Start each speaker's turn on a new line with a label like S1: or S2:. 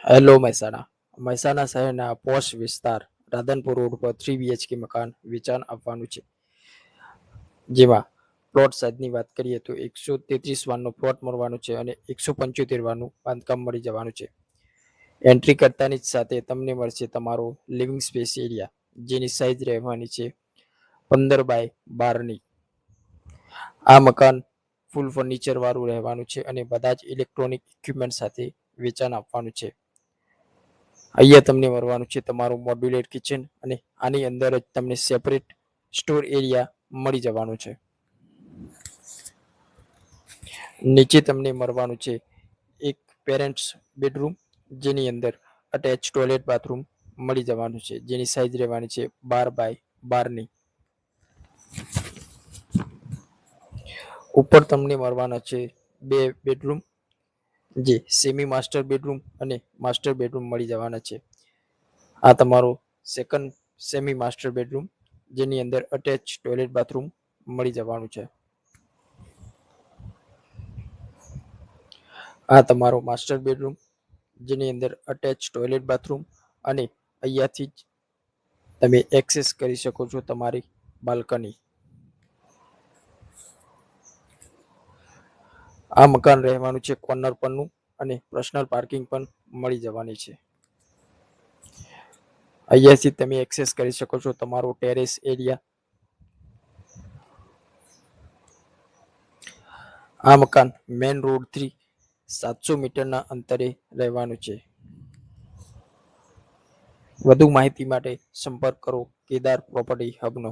S1: Hello Mehsana શહેરના posh વિસ્તાર Radhanpur road પર 3 BHK મકાન વેચાણ આપવાનું છે. જેમાં પ્લોટ સાઇઝની વાત કરીએ તો 133 વારનો પ્લોટ મળવાનો છે અને 175 વારનું બાંધકામ મળી જવાનું છે. એન્ટ્રી કરતાની જ સાથે તમને મળશે તમારો લિવિંગ સ્પેસ એરિયા, જેની સાઇઝ રહેવાની છે 15 બાય 12ની. આ મકાન ફૂલ ફર્નિચર વાળું રહેવાનું છે અને બધા જ ઇલેક્ટ્રોનિક ઇક્વિપમેન્ટ સાથે વેચાણ આપવાનું છે. અહીંયા તમને મળવાનું છે તમારું મોડ્યુલર કિચન અને આની અંદર જ તમને સેપરેટ સ્ટોર એરિયા મળી જવાનું છે. નીચે તમને મળવાનું છે એક પેરેન્ટ્સ બેડરૂમ, જેની અંદર અટેચ ટોયલેટ બાથરૂમ મળી જવાનું છે, જેની સાઇઝ રહેવાની છે 12 બાય 12ની. ઉપર તમને મળવાના છે 2 બેડરૂમ, જે સેમી માસ્ટર બેડરૂમ અને માસ્ટર બેડરૂમ મળી જવાના છે. આ તમારો સેકન્ડ સેમી માસ્ટર બેડરૂમ, જેની અંદર અટેચ ટોયલેટ બાથરૂમ મળી જવાનું છે. આ તમારો માસ્ટર બેડરૂમ, જેની અંદર અટેચ ટોયલેટ બાથરૂમ અને અહીંયાથી જ તમે એક્સેસ કરી શકો છો તમારી બાલ્કની. આ મકાન રહેવાનું છે કોર્નર પરનું અને પર્સનલ પાર્કિંગ પણ મળી જવાની છે. અહીંયાથી તમે એક્સેસ કરી શકો છો તમારો ટેરેસ એરિયા. આ મકાન મેઇન રોડથી 700 મીટરના અંતરે રહેવાનું છે. વધુ માહિતી માટે સંપર્ક કરો કેદાર પ્રોપર્ટી હબનો.